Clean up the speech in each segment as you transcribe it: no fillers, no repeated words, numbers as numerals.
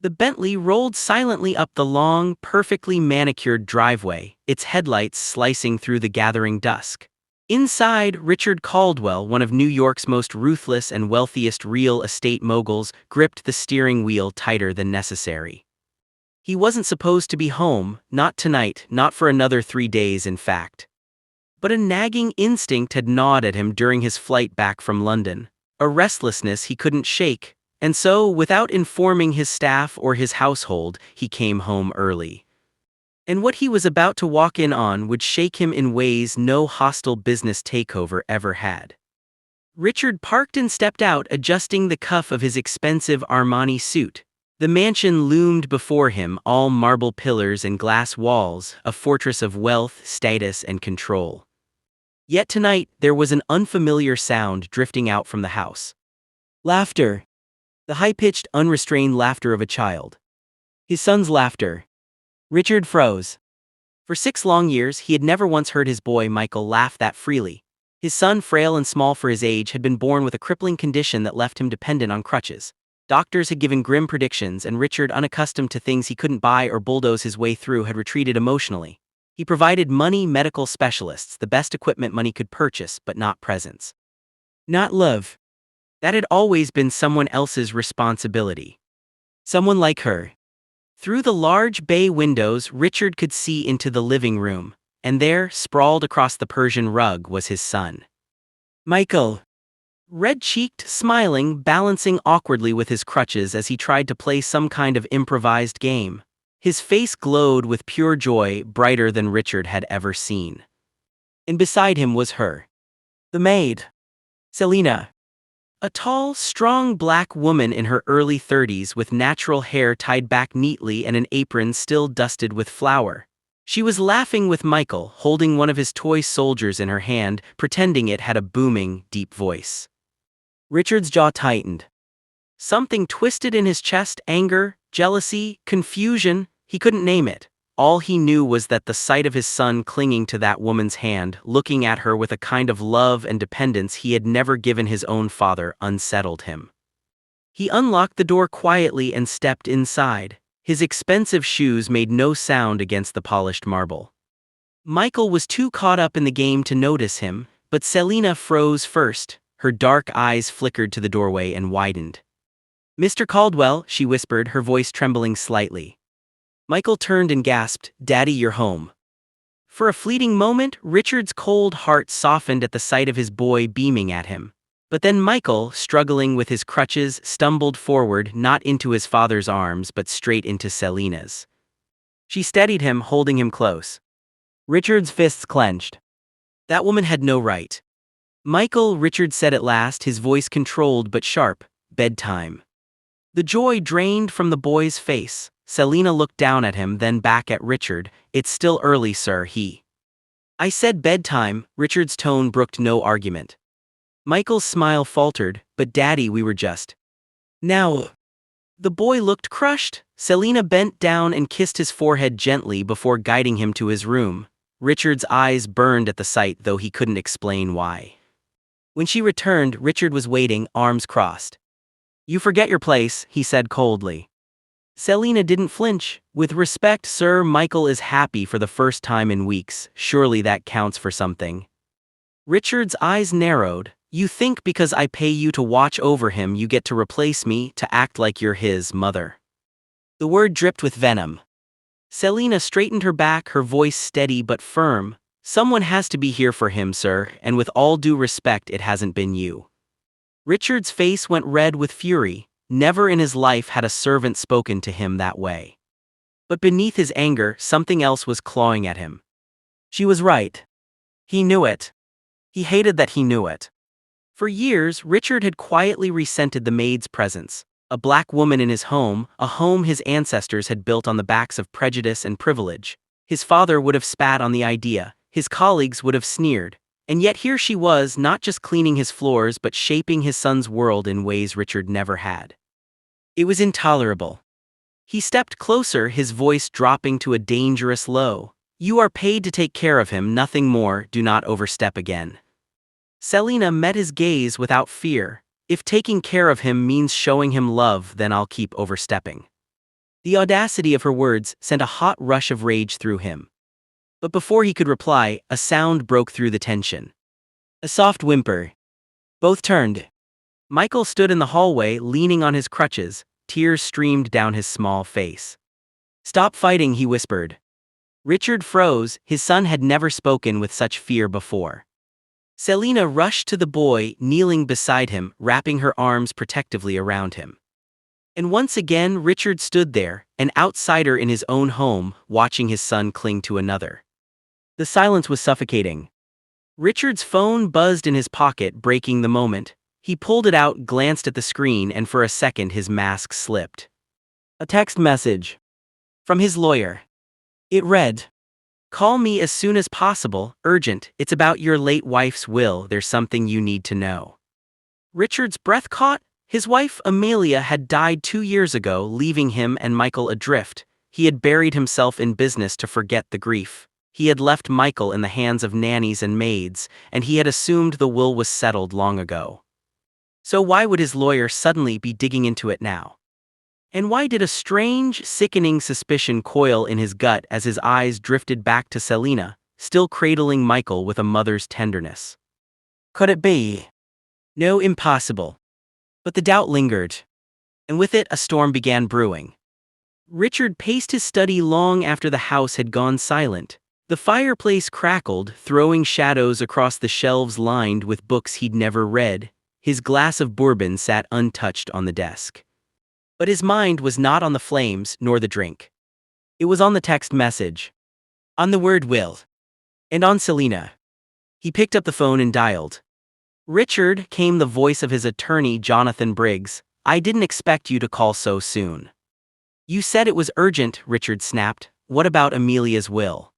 The Bentley rolled silently up the long, perfectly manicured driveway, its headlights slicing through the gathering dusk. Inside, Richard Caldwell, one of New York's most ruthless and wealthiest real estate moguls, gripped the steering wheel tighter than necessary. He wasn't supposed to be home, not tonight, not for another 3 days in fact. But a nagging instinct had gnawed at him during his flight back from London, a restlessness he couldn't shake, and so, without informing his staff or his household, he came home early. And what he was about to walk in on would shake him in ways no hostile business takeover ever had. Richard parked and stepped out, adjusting the cuff of his expensive Armani suit. The mansion loomed before him, all marble pillars and glass walls, a fortress of wealth, status, and control. Yet tonight, there was an unfamiliar sound drifting out from the house. Laughter. The high-pitched, unrestrained laughter of a child. His son's laughter. Richard froze. For 6 long years, he had never once heard his boy Michael laugh that freely. His son, frail and small for his age, had been born with a crippling condition that left him dependent on crutches. Doctors had given grim predictions, and Richard, unaccustomed to things he couldn't buy or bulldoze his way through, had retreated emotionally. He provided money, medical specialists, the best equipment money could purchase, but not presence. Not love. That had always been someone else's responsibility. Someone like her. Through the large bay windows, Richard could see into the living room, and there, sprawled across the Persian rug, was his son. Michael. Red-cheeked, smiling, balancing awkwardly with his crutches as he tried to play some kind of improvised game. His face glowed with pure joy, brighter than Richard had ever seen. And beside him was her. The maid. Selina. A tall, strong black woman in her early 30s with natural hair tied back neatly and an apron still dusted with flour. She was laughing with Michael, holding one of his toy soldiers in her hand, pretending it had a booming, deep voice. Richard's jaw tightened. Something twisted in his chest, anger, jealousy, confusion, he couldn't name it. All he knew was that the sight of his son clinging to that woman's hand, looking at her with a kind of love and dependence he had never given his own father, unsettled him. He unlocked the door quietly and stepped inside. His expensive shoes made no sound against the polished marble. Michael was too caught up in the game to notice him, but Selina froze first. Her dark eyes flickered to the doorway and widened. "Mr. Caldwell," she whispered, her voice trembling slightly. Michael turned and gasped, "Daddy, you're home." For a fleeting moment, Richard's cold heart softened at the sight of his boy beaming at him. But then Michael, struggling with his crutches, stumbled forward, not into his father's arms but straight into Selina's. She steadied him, holding him close. Richard's fists clenched. That woman had no right. "Michael," Richard said at last, his voice controlled but sharp, "bedtime." The joy drained from the boy's face. Selina looked down at him, then back at Richard. "It's still early, sir," I said bedtime." Richard's tone brooked no argument. Michael's smile faltered, "But Daddy, we were just..." "Now..." The boy looked crushed. Selina bent down and kissed his forehead gently before guiding him to his room. Richard's eyes burned at the sight, though he couldn't explain why. When she returned, Richard was waiting, arms crossed. "You forget your place," he said coldly. Selina didn't flinch. "With respect, sir, Michael is happy for the first time in weeks. Surely that counts for something." Richard's eyes narrowed. "You think because I pay you to watch over him you get to replace me, to act like you're his mother?" The word dripped with venom. Selina straightened her back, her voice steady but firm. "Someone has to be here for him, sir, and with all due respect, it hasn't been you." Richard's face went red with fury. Never in his life had a servant spoken to him that way. But beneath his anger, something else was clawing at him. She was right. He knew it. He hated that he knew it. For years, Richard had quietly resented the maid's presence. A black woman in his home, a home his ancestors had built on the backs of prejudice and privilege. His father would have spat on the idea. His colleagues would have sneered. And yet here she was, not just cleaning his floors but shaping his son's world in ways Richard never had. It was intolerable. He stepped closer, his voice dropping to a dangerous low. "You are paid to take care of him, nothing more. Do not overstep again." Selina met his gaze without fear. "If taking care of him means showing him love, then I'll keep overstepping." The audacity of her words sent a hot rush of rage through him. But before he could reply, a sound broke through the tension. A soft whimper. Both turned. Michael stood in the hallway, leaning on his crutches. Tears streamed down his small face. "Stop fighting," he whispered. Richard froze. His son had never spoken with such fear before. Selina rushed to the boy, kneeling beside him, wrapping her arms protectively around him. And once again Richard stood there, an outsider in his own home, watching his son cling to another. The silence was suffocating. Richard's phone buzzed in his pocket, breaking the moment. He pulled it out, glanced at the screen, and for a second his mask slipped. A text message. From his lawyer. It read, "Call me as soon as possible, urgent, it's about your late wife's will, there's something you need to know." Richard's breath caught. His wife, Amelia, had died 2 years ago, leaving him and Michael adrift. He had buried himself in business to forget the grief. He had left Michael in the hands of nannies and maids, and he had assumed the will was settled long ago. So why would his lawyer suddenly be digging into it now? And why did a strange, sickening suspicion coil in his gut as his eyes drifted back to Selina, still cradling Michael with a mother's tenderness? Could it be? No, impossible. But the doubt lingered. And with it, a storm began brewing. Richard paced his study long after the house had gone silent. The fireplace crackled, throwing shadows across the shelves lined with books he'd never read. His glass of bourbon sat untouched on the desk. But his mind was not on the flames nor the drink. It was on the text message. On the word will. And on Selina. He picked up the phone and dialed. "Richard," came the voice of his attorney, Jonathan Briggs. "I didn't expect you to call so soon." "You said it was urgent," Richard snapped. "What about Amelia's will?"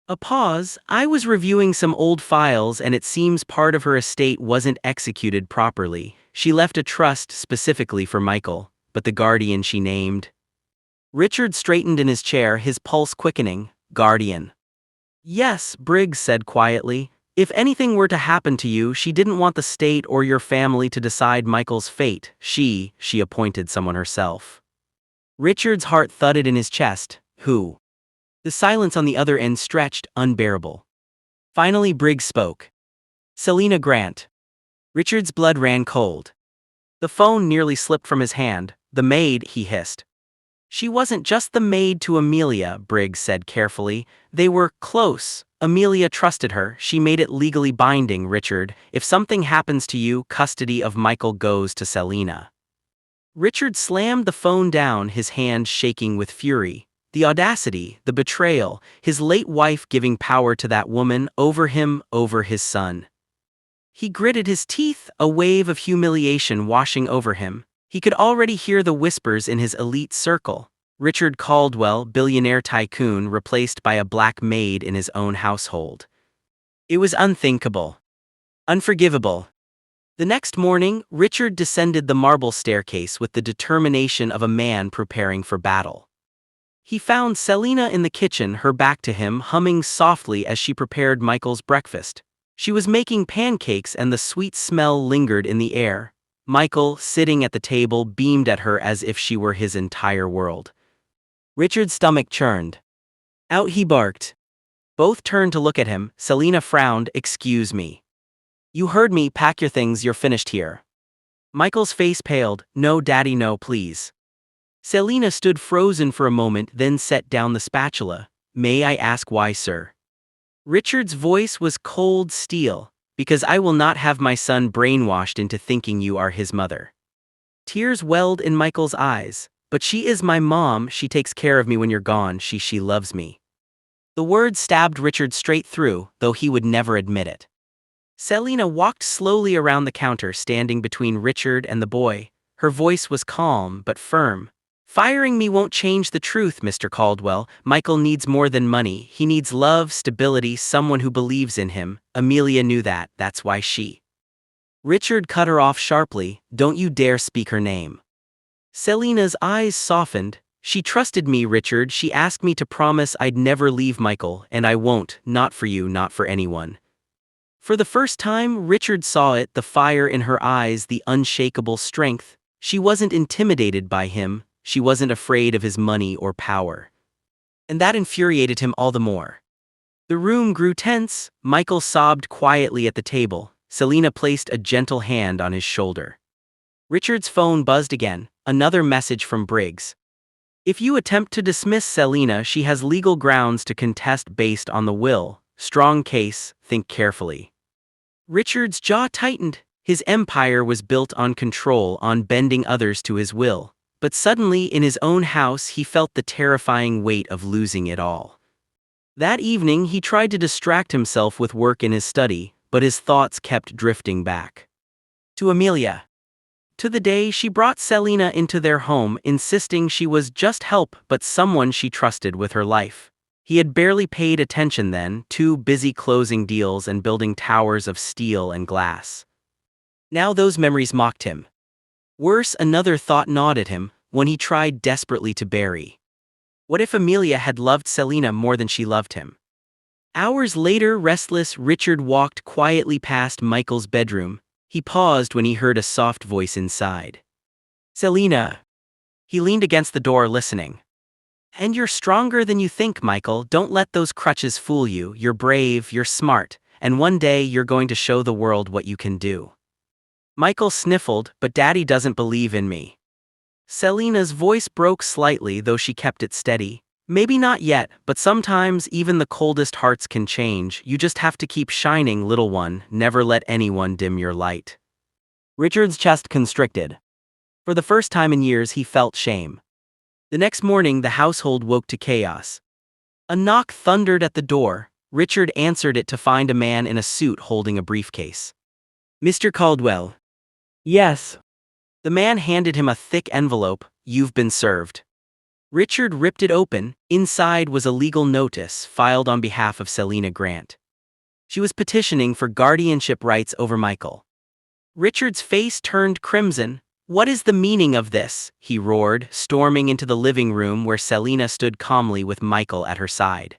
A pause. "I was reviewing some old files and it seems part of her estate wasn't executed properly. She left a trust specifically for Michael, but the guardian she named." Richard straightened in his chair, his pulse quickening. "Guardian?" "Yes," Briggs said quietly. "If anything were to happen to you, she didn't want the state or your family to decide Michael's fate. She appointed someone herself." Richard's heart thudded in his chest. Who? The silence on the other end stretched, unbearable. Finally Briggs spoke. "Selina Grant." Richard's blood ran cold. The phone nearly slipped from his hand. "The maid," he hissed. "She wasn't just the maid to Amelia," Briggs said carefully. "They were close. Amelia trusted her. She made it legally binding, Richard. If something happens to you, custody of Michael goes to Selina." Richard slammed the phone down, his hand shaking with fury. The audacity, the betrayal, his late wife giving power to that woman, over him, over his son. He gritted his teeth, a wave of humiliation washing over him. He could already hear the whispers in his elite circle. Richard Caldwell, billionaire tycoon, replaced by a black maid in his own household. It was unthinkable. Unforgivable. The next morning, Richard descended the marble staircase with the determination of a man preparing for battle. He found Selina in the kitchen, her back to him, humming softly as she prepared Michael's breakfast. She was making pancakes and the sweet smell lingered in the air. Michael, sitting at the table, beamed at her as if she were his entire world. Richard's stomach churned. Out he barked. Both turned to look at him. Selina frowned. "Excuse me." "You heard me, pack your things, you're finished here." Michael's face paled. "No, Daddy, no, please." Selina stood frozen for a moment, then set down the spatula. "May I ask why, sir?" Richard's voice was cold steel. "Because I will not have my son brainwashed into thinking you are his mother." Tears welled in Michael's eyes. "But she is my mom, she takes care of me when you're gone, she loves me." The words stabbed Richard straight through, though he would never admit it. Selina walked slowly around the counter, standing between Richard and the boy. Her voice was calm but firm. "Firing me won't change the truth, Mr. Caldwell. Michael needs more than money. He needs love, stability, someone who believes in him. Amelia knew that, that's why she—" Richard cut her off sharply. "Don't you dare speak her name." Selina's eyes softened. "She trusted me, Richard. She asked me to promise I'd never leave Michael, and I won't, not for you, not for anyone." For the first time, Richard saw it, the fire in her eyes, the unshakable strength. She wasn't intimidated by him. she wasn't afraid of his money or power. And that infuriated him all the more. The room grew tense. Michael sobbed quietly at the table. Selina placed a gentle hand on his shoulder. Richard's phone buzzed again, another message from Briggs. If you attempt to dismiss Selina, she has legal grounds to contest based on the will. Strong case, think carefully. Richard's jaw tightened. His empire was built on control, on bending others to his will. But suddenly, in his own house, he felt the terrifying weight of losing it all. That evening, he tried to distract himself with work in his study, but his thoughts kept drifting back to Amelia. To the day she brought Selina into their home, insisting she was just help but someone she trusted with her life. He had barely paid attention then, too busy closing deals and building towers of steel and glass. Now those memories mocked him. Worse, another thought gnawed at him, one he tried desperately to bury. What if Amelia had loved Selina more than she loved him? Hours later, restless, Richard walked quietly past Michael's bedroom. He paused when he heard a soft voice inside. Selina. He leaned against the door listening. And you're stronger than you think, Michael. Don't let those crutches fool you. You're brave, you're smart, and one day you're going to show the world what you can do. Michael sniffled, but Daddy doesn't believe in me. Selina's voice broke slightly, though she kept it steady. Maybe not yet, but sometimes even the coldest hearts can change. You just have to keep shining, little one. Never let anyone dim your light. Richard's chest constricted. For the first time in years, he felt shame. The next morning, the household woke to chaos. A knock thundered at the door. Richard answered it to find a man in a suit holding a briefcase. Mr. Caldwell. Yes. The man handed him a thick envelope. You've been served. Richard ripped it open. Inside was a legal notice filed on behalf of Selina Grant. She was petitioning for guardianship rights over Michael. Richard's face turned crimson. What is the meaning of this? He roared, storming into the living room where Selina stood calmly with Michael at her side.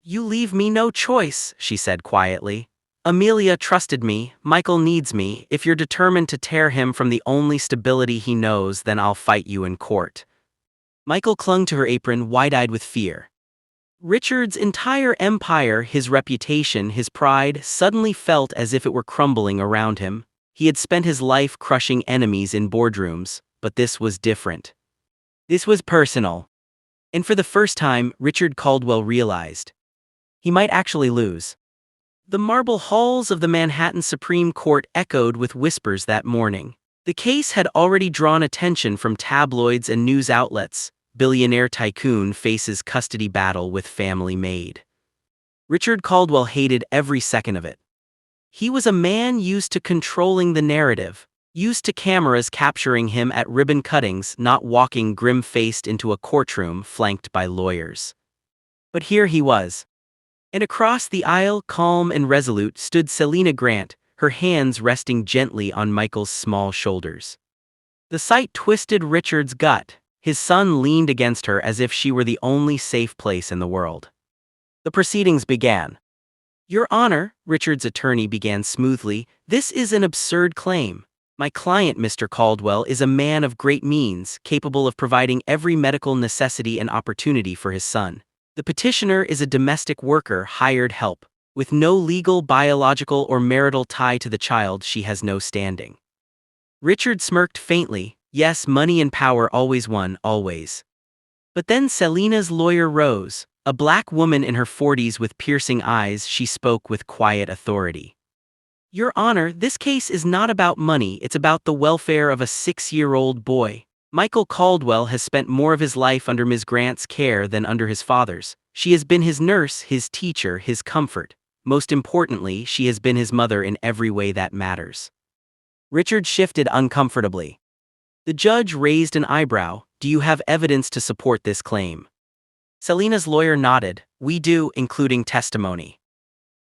You leave me no choice, she said quietly. Amelia trusted me. Michael needs me. If you're determined to tear him from the only stability he knows, then I'll fight you in court. Michael clung to her apron, wide-eyed with fear. Richard's entire empire, his reputation, his pride, suddenly felt as if it were crumbling around him. He had spent his life crushing enemies in boardrooms, but this was different. This was personal. And for the first time, Richard Caldwell realized he might actually lose. The marble halls of the Manhattan Supreme Court echoed with whispers that morning. The case had already drawn attention from tabloids and news outlets. Billionaire tycoon faces custody battle with family maid. Richard Caldwell hated every second of it. He was a man used to controlling the narrative, used to cameras capturing him at ribbon cuttings, not walking grim-faced into a courtroom flanked by lawyers. But here he was. And across the aisle, calm and resolute, stood Selina Grant, her hands resting gently on Michael's small shoulders. The sight twisted Richard's gut. His son leaned against her as if she were the only safe place in the world. The proceedings began. Your Honor, Richard's attorney began smoothly, this is an absurd claim. My client, Mr. Caldwell, is a man of great means, capable of providing every medical necessity and opportunity for his son. The petitioner is a domestic worker, hired help. With no legal, biological, or marital tie to the child, she has no standing. Richard smirked faintly. Yes, money and power always won, always. But then Selina's lawyer rose. A black woman in her 40s with piercing eyes, she spoke with quiet authority. Your Honor, this case is not about money, it's about the welfare of a 6-year-old boy. Michael Caldwell has spent more of his life under Ms. Grant's care than under his father's. She has been his nurse, his teacher, his comfort. Most importantly, she has been his mother in every way that matters. Richard shifted uncomfortably. The judge raised an eyebrow. Do you have evidence to support this claim? Selina's lawyer nodded. We do, including testimony.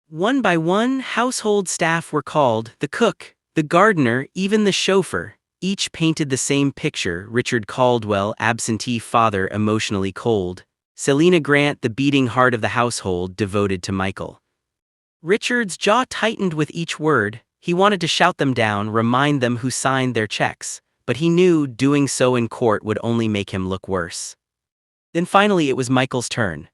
One by one, household staff were called, the cook, the gardener, even the chauffeur. Each painted the same picture: Richard Caldwell, absentee father, emotionally cold. Selina Grant, the beating heart of the household, devoted to Michael. Richard's jaw tightened with each word. He wanted to shout them down, remind them who signed their checks. but he knew doing so in court would only make him look worse. Then finally it was Michael's turn.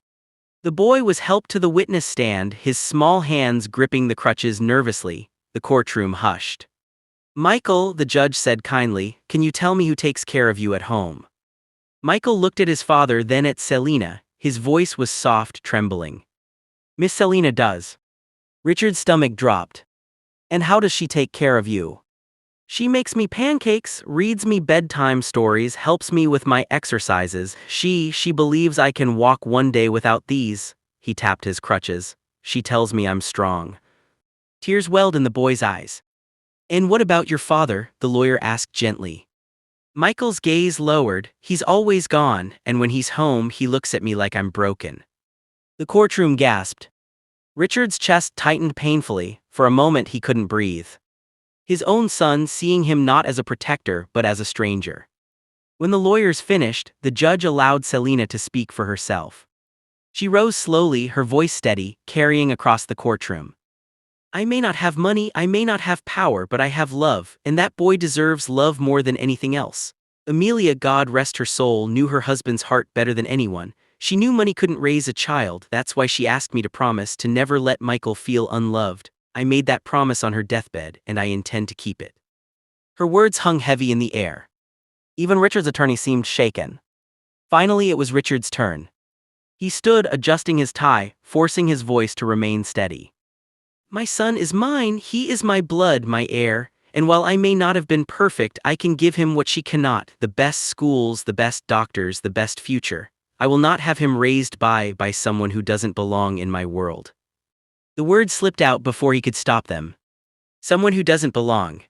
The boy was helped to the witness stand, his small hands gripping the crutches nervously. The courtroom hushed. "Michael," the judge said kindly, "can you tell me who takes care of you at home?" Michael looked at his father, then at Selina. His voice was soft, trembling. "Miss Selina does." Richard's stomach dropped. "And how does she take care of you?" "She makes me pancakes, reads me bedtime stories, helps me with my exercises. She believes I can walk one day without these." He tapped his crutches. "She tells me I'm strong." Tears welled in the boy's eyes. "And what about your father?" the lawyer asked gently. Michael's gaze lowered. "He's always gone, and when he's home he looks at me like I'm broken." The courtroom gasped. Richard's chest tightened painfully. For a moment he couldn't breathe. His own son seeing him not as a protector but as a stranger. When the lawyers finished, the judge allowed Selina to speak for herself. She rose slowly, her voice steady, carrying across the courtroom. "I may not have money, I may not have power, but I have love, and that boy deserves love more than anything else." Amelia, God rest her soul, knew her husband's heart better than anyone. She knew money couldn't raise a child. That's why she asked me to promise to never let Michael feel unloved. I made that promise on her deathbed, and I intend to keep it. Her words hung heavy in the air. Even Richard's attorney seemed shaken. Finally it was Richard's turn. He stood, adjusting his tie, forcing his voice to remain steady. "My son is mine, he is my blood, my heir, and while I may not have been perfect, I can give him what she cannot, the best schools, the best doctors, the best future. I will not have him raised by someone who doesn't belong in my world." The words slipped out before he could stop them. Someone who doesn't belong.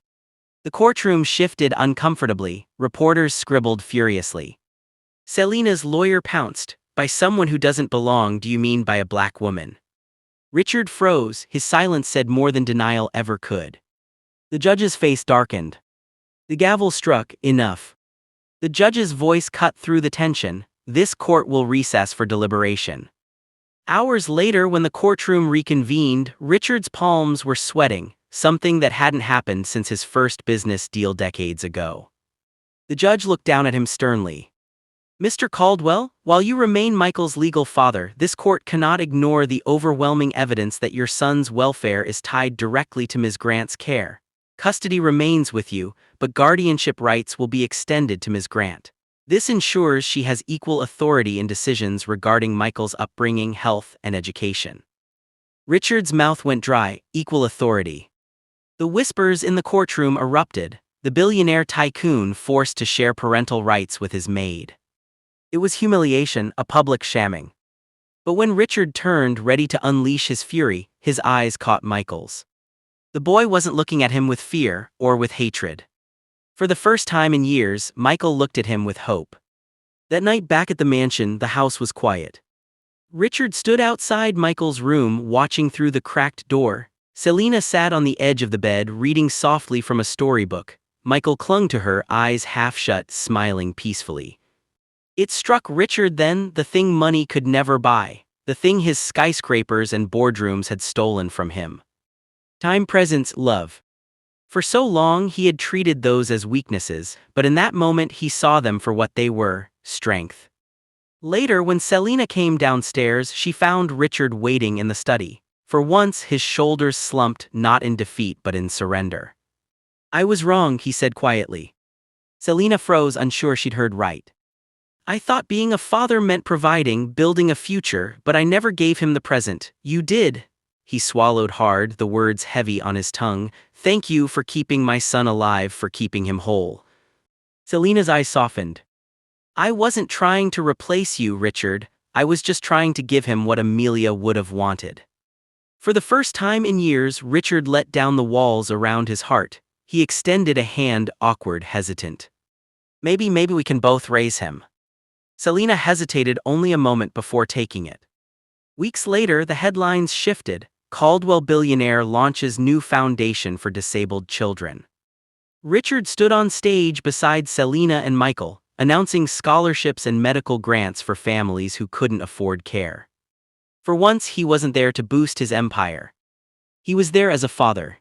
The courtroom shifted uncomfortably, reporters scribbled furiously. Selina's lawyer pounced. "By someone who doesn't belong, do you mean by a black woman?" Richard froze, his silence said more than denial ever could. The judge's face darkened. The gavel struck. "Enough." The judge's voice cut through the tension. "This court will recess for deliberation." Hours later, when the courtroom reconvened, Richard's palms were sweating, something that hadn't happened since his first business deal decades ago. The judge looked down at him sternly. "Mr. Caldwell, while you remain Michael's legal father, this court cannot ignore the overwhelming evidence that your son's welfare is tied directly to Ms. Grant's care. Custody remains with you, but guardianship rights will be extended to Ms. Grant. This ensures she has equal authority in decisions regarding Michael's upbringing, health, and education." Richard's mouth went dry. Equal authority. The whispers in the courtroom erupted. The billionaire tycoon forced to share parental rights with his maid. It was humiliation, a public shamming. But when Richard turned, ready to unleash his fury, his eyes caught Michael's. The boy wasn't looking at him with fear or with hatred. For the first time in years, Michael looked at him with hope. That night back at the mansion, the house was quiet. Richard stood outside Michael's room, watching through the cracked door. Selina sat on the edge of the bed, reading softly from a storybook. Michael clung to her, eyes half shut, smiling peacefully. It struck Richard then, the thing money could never buy, the thing his skyscrapers and boardrooms had stolen from him. Time, presence, love. For so long he had treated those as weaknesses, but in that moment he saw them for what they were, strength. Later, when Selina came downstairs, she found Richard waiting in the study. For once his shoulders slumped, not in defeat but in surrender. "I was wrong," he said quietly. Selina froze, unsure she'd heard right. "I thought being a father meant providing, building a future, but I never gave him the present. You did." He swallowed hard, the words heavy on his tongue. "Thank you for keeping my son alive, for keeping him whole." Selina's eyes softened. "I wasn't trying to replace you, Richard. I was just trying to give him what Amelia would have wanted." For the first time in years, Richard let down the walls around his heart. He extended a hand, awkward, hesitant. Maybe we can both raise him." Selina hesitated only a moment before taking it. Weeks later, the headlines shifted. Caldwell billionaire launches new foundation for disabled children. Richard stood on stage beside Selina and Michael, announcing scholarships and medical grants for families who couldn't afford care. For once, he wasn't there to boost his empire. He was there as a father.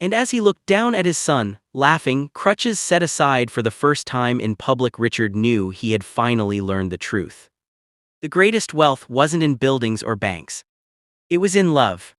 And as he looked down at his son, laughing, crutches set aside for the first time in public, Richard knew he had finally learned the truth. The greatest wealth wasn't in buildings or banks. It was in love.